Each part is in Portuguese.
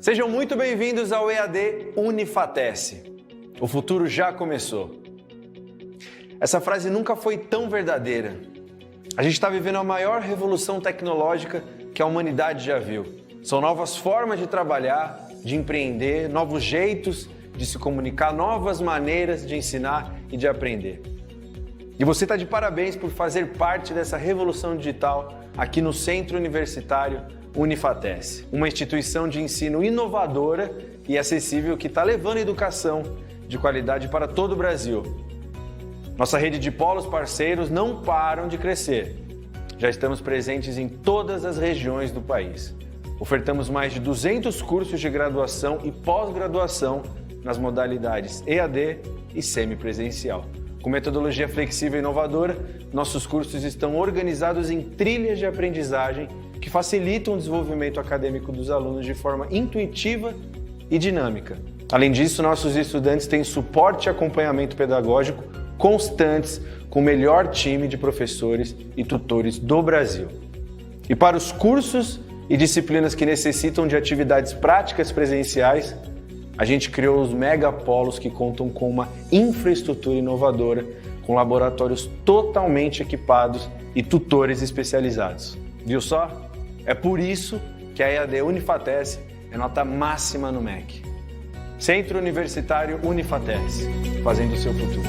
Sejam muito bem-vindos ao EAD Unifatece. O futuro já começou. Essa frase nunca foi tão verdadeira. A gente está vivendo a maior revolução tecnológica que a humanidade já viu. São novas formas de trabalhar, de empreender, novos jeitos de se comunicar, novas maneiras de ensinar e de aprender. E você está de parabéns por fazer parte dessa revolução digital aqui no Centro Universitário Unifatece, uma instituição de ensino inovadora e acessível que está levando a educação de qualidade para todo o Brasil. Nossa rede de polos parceiros não param de crescer. Já estamos presentes em todas as regiões do país. Ofertamos mais de 200 cursos de graduação e pós-graduação nas modalidades EAD e semipresencial. Com metodologia flexível e inovadora, nossos cursos estão organizados em trilhas de aprendizagem que facilitam o desenvolvimento acadêmico dos alunos de forma intuitiva e dinâmica. Além disso, nossos estudantes têm suporte e acompanhamento pedagógico constantes com o melhor time de professores e tutores do Brasil. E para os cursos e disciplinas que necessitam de atividades práticas presenciais, a gente criou os megapolos que contam com uma infraestrutura inovadora, com laboratórios totalmente equipados e tutores especializados. Viu só? É por isso que a EAD Unifatece é nota máxima no MEC. Centro Universitário Unifatece, fazendo o seu futuro.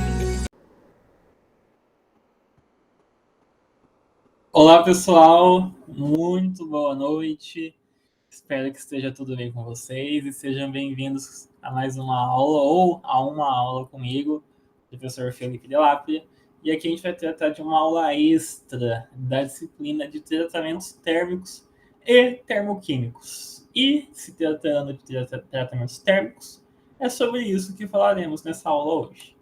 Olá pessoal, muito boa noite. Espero que esteja tudo bem com vocês e sejam bem-vindos a mais uma aula ou a uma aula comigo, professor Felipe Delapia. E aqui a gente vai tratar de uma aula extra da disciplina de tratamentos térmicos e termoquímicos. E se tratando de tratamentos térmicos, é sobre isso que falaremos nessa aula hoje.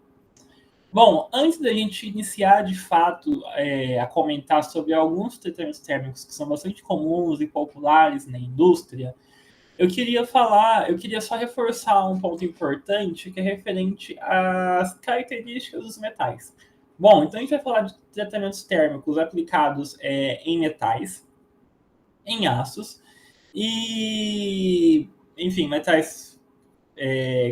Bom, antes da gente iniciar de fato a comentar sobre alguns tratamentos térmicos que são bastante comuns e populares na indústria, eu queria só reforçar um ponto importante que é referente às características dos metais. Bom, então a gente vai falar de tratamentos térmicos aplicados em metais, em aços e, enfim, metais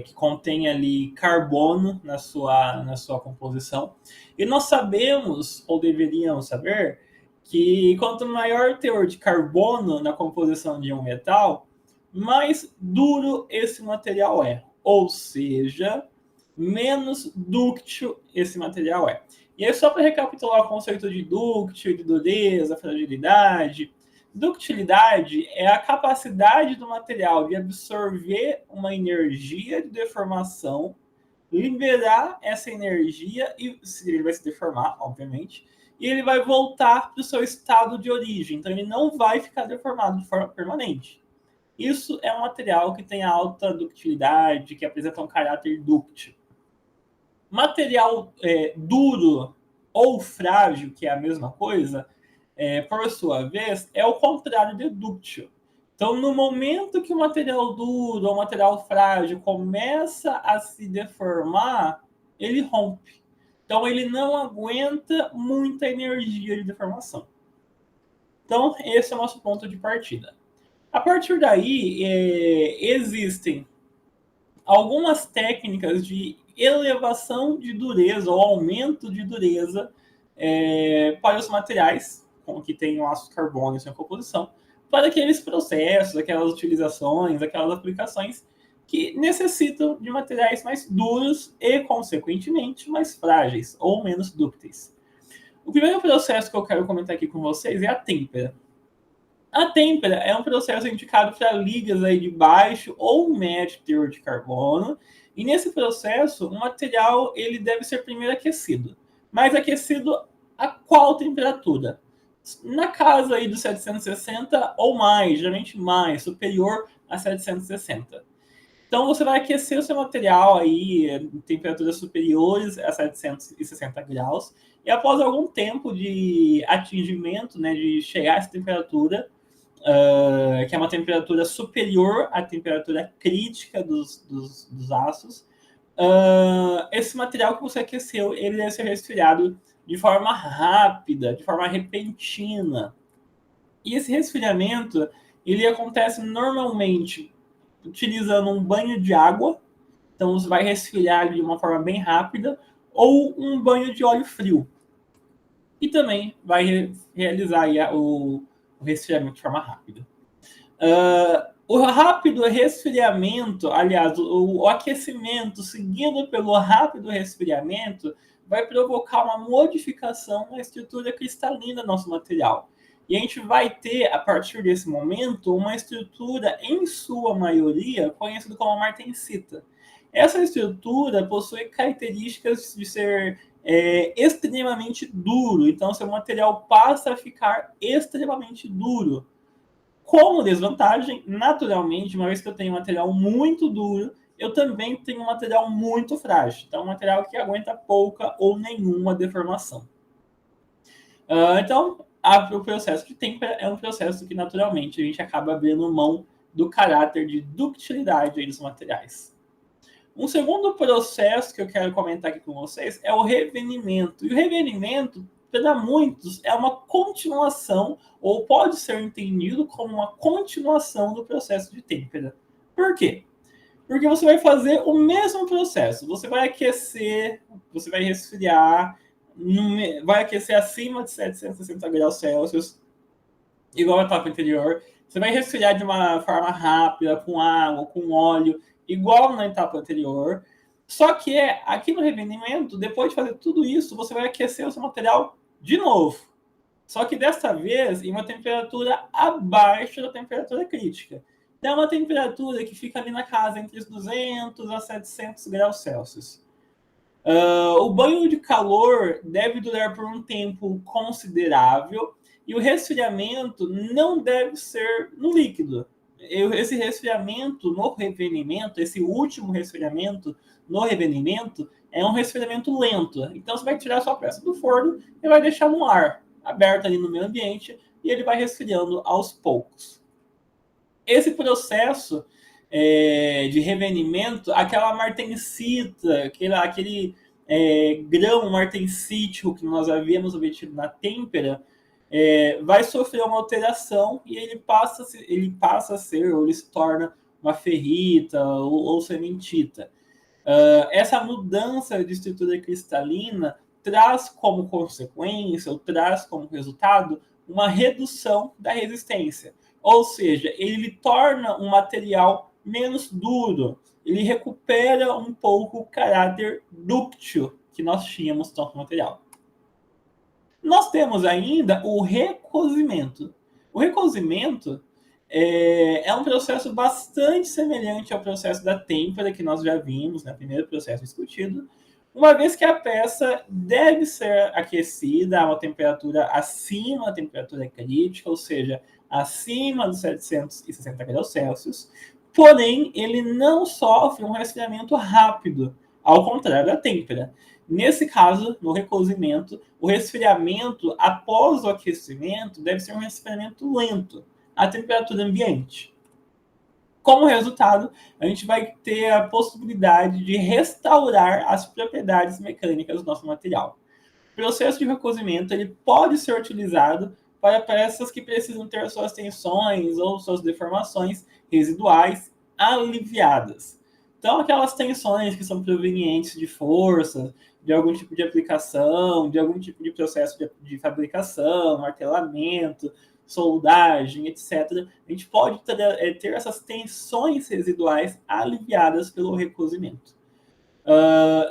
que contém ali carbono na sua composição. E nós sabemos, ou deveríamos saber, que quanto maior o teor de carbono na composição de um metal, mais duro esse material é. Ou seja, menos dúctil esse material é. E aí, só para recapitular o conceito de dúctil, de dureza, fragilidade. Ductilidade é a capacidade do material de absorver uma energia de deformação, liberar essa energia, e ele vai se deformar, obviamente, e ele vai voltar para o seu estado de origem. Então, ele não vai ficar deformado de forma permanente. Isso é um material que tem alta ductilidade, que apresenta um caráter dúctil. Material duro ou frágil, que é a mesma coisa, por sua vez, é o contrário de dúctil. Então, no momento que o material duro ou material frágil começa a se deformar, ele rompe. Então, ele não aguenta muita energia de deformação. Então, esse é o nosso ponto de partida. A partir daí, existem algumas técnicas de elevação de dureza ou aumento de dureza para os materiais que tem o ácido carbônico em sua composição, para aqueles processos, aquelas utilizações, aquelas aplicações que necessitam de materiais mais duros e, consequentemente, mais frágeis ou menos dúcteis. O primeiro processo que eu quero comentar aqui com vocês é a têmpera. A têmpera é um processo indicado para ligas aí de baixo ou médio teor de carbono, e nesse processo o material ele deve ser primeiro aquecido. Mas aquecido a qual temperatura? Na casa aí dos 760 ou mais, geralmente mais, superior a 760. Então você vai aquecer o seu material aí em temperaturas superiores a 760 graus, e após algum tempo de atingimento, né, de chegar a essa temperatura, que é uma temperatura superior à temperatura crítica dos aços, esse material que você aqueceu, ele deve ser resfriado de forma rápida, de forma repentina. E esse resfriamento, ele acontece normalmente utilizando um banho de água, então você vai resfriar de uma forma bem rápida, ou um banho de óleo frio. E também vai realizar aí o resfriamento de forma rápida. O rápido resfriamento, aliás, o aquecimento seguido pelo rápido resfriamento vai provocar uma modificação na estrutura cristalina do nosso material. E a gente vai ter, a partir desse momento, uma estrutura, em sua maioria, conhecida como martensita. Essa estrutura possui características de ser extremamente duro, então seu material passa a ficar extremamente duro. Como desvantagem, naturalmente, uma vez que eu tenho um material muito duro, eu também tenho um material muito frágil. Então, um material que aguenta pouca ou nenhuma deformação. Então, o processo de têmpera é um processo que, naturalmente, a gente acaba abrindo mão do caráter de ductilidade dos materiais. Um segundo processo que eu quero comentar aqui com vocês é o revenimento. E o revenimento, para muitos, é uma continuação, ou pode ser entendido como uma continuação do processo de têmpera. Por quê? Porque você vai fazer o mesmo processo. Você vai aquecer, você vai resfriar, vai aquecer acima de 760 graus Celsius, igual a etapa anterior. Você vai resfriar de uma forma rápida, com água, com óleo, igual na etapa anterior. Só que aqui no revenimento, depois de fazer tudo isso, você vai aquecer o seu material de novo. Só que desta vez em uma temperatura abaixo da temperatura crítica. Então é uma temperatura que fica ali na casa entre os 200 a 700 graus Celsius. O banho de calor deve durar por um tempo considerável e o resfriamento não deve ser no líquido. Esse resfriamento no revenimento, esse último resfriamento no revenimento, é um resfriamento lento. Então você vai tirar a sua peça do forno e vai deixar no ar, aberto ali no meio ambiente, e ele vai resfriando aos poucos. Esse processo de revenimento, aquela martensita, aquele grão martensítico que nós havíamos obtido na têmpera, vai sofrer uma alteração e ele passa a ser, ou ele se torna uma ferrita ou cementita. Essa mudança de estrutura cristalina traz como consequência, ou traz como resultado, uma redução da resistência. Ou seja, ele torna um material menos duro, ele recupera um pouco o caráter dúctil que nós tínhamos no material. Nós temos ainda o recozimento. O recozimento é um processo bastante semelhante ao processo da têmpera que nós já vimos no primeiro processo discutido, uma vez que a peça deve ser aquecida a uma temperatura acima da temperatura crítica, ou seja, acima dos 760 graus Celsius, porém ele não sofre um resfriamento rápido, ao contrário da têmpera. Nesse caso, no recozimento, o resfriamento após o aquecimento deve ser um resfriamento lento, à temperatura ambiente. Como resultado, a gente vai ter a possibilidade de restaurar as propriedades mecânicas do nosso material. O processo de recozimento ele pode ser utilizado para peças que precisam ter suas tensões ou suas deformações residuais aliviadas. Então, aquelas tensões que são provenientes de força, de algum tipo de aplicação, de algum tipo de processo de fabricação, martelamento, soldagem, etc. A gente pode ter essas tensões residuais aliviadas pelo recozimento.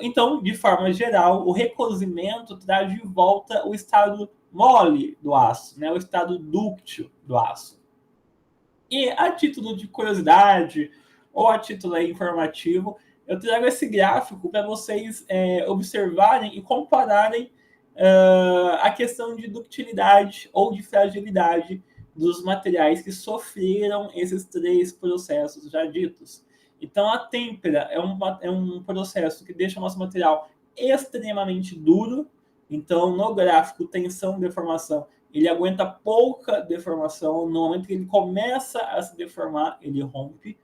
Então, de forma geral, o recozimento traz de volta o estado mole do aço, né? O estado dúctil do aço. E a título de curiosidade ou a título informativo, eu trago esse gráfico para vocês observarem e compararem a questão de ductilidade ou de fragilidade dos materiais que sofreram esses três processos já ditos. Então, a têmpera é um processo que deixa o nosso material extremamente duro. Então, no gráfico tensão e deformação, ele aguenta pouca deformação. No momento que ele começa a se deformar, ele rompe.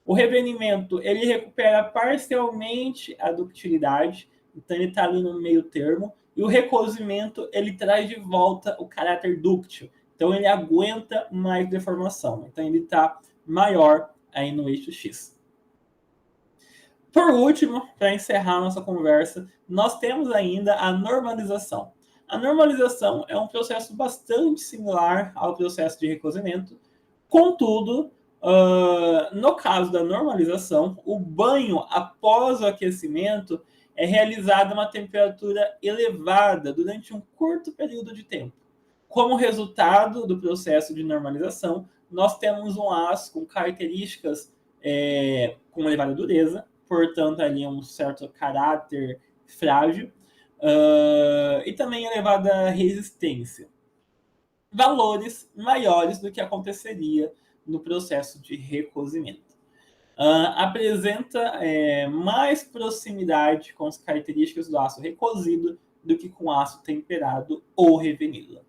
O revenimento, ele recupera parcialmente a ductilidade. Então, ele está ali no meio termo. E o recozimento, ele traz de volta o caráter dúctil. Então, ele aguenta mais deformação. Então, ele está maior aí no eixo X. Por último, para encerrar nossa conversa, nós temos ainda a normalização. A normalização é um processo bastante similar ao processo de recozimento, contudo, no caso da normalização, o banho após o aquecimento é realizado a uma temperatura elevada durante um curto período de tempo. Como resultado do processo de normalização, nós temos um aço com características com elevada dureza, portanto, ali um certo caráter frágil, e também elevada resistência. Valores maiores do que aconteceria no processo de recozimento. Apresenta mais proximidade com as características do aço recozido do que com aço temperado ou revenido.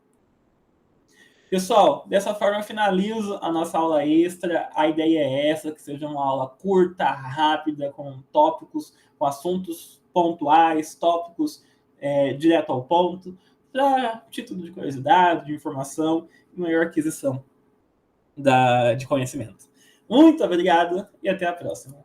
Pessoal, dessa forma eu finalizo a nossa aula extra. A ideia é essa, que seja uma aula curta, rápida, com tópicos, com assuntos pontuais, tópicos direto ao ponto, para título de curiosidade, de informação e maior aquisição de conhecimento. Muito obrigado e até a próxima.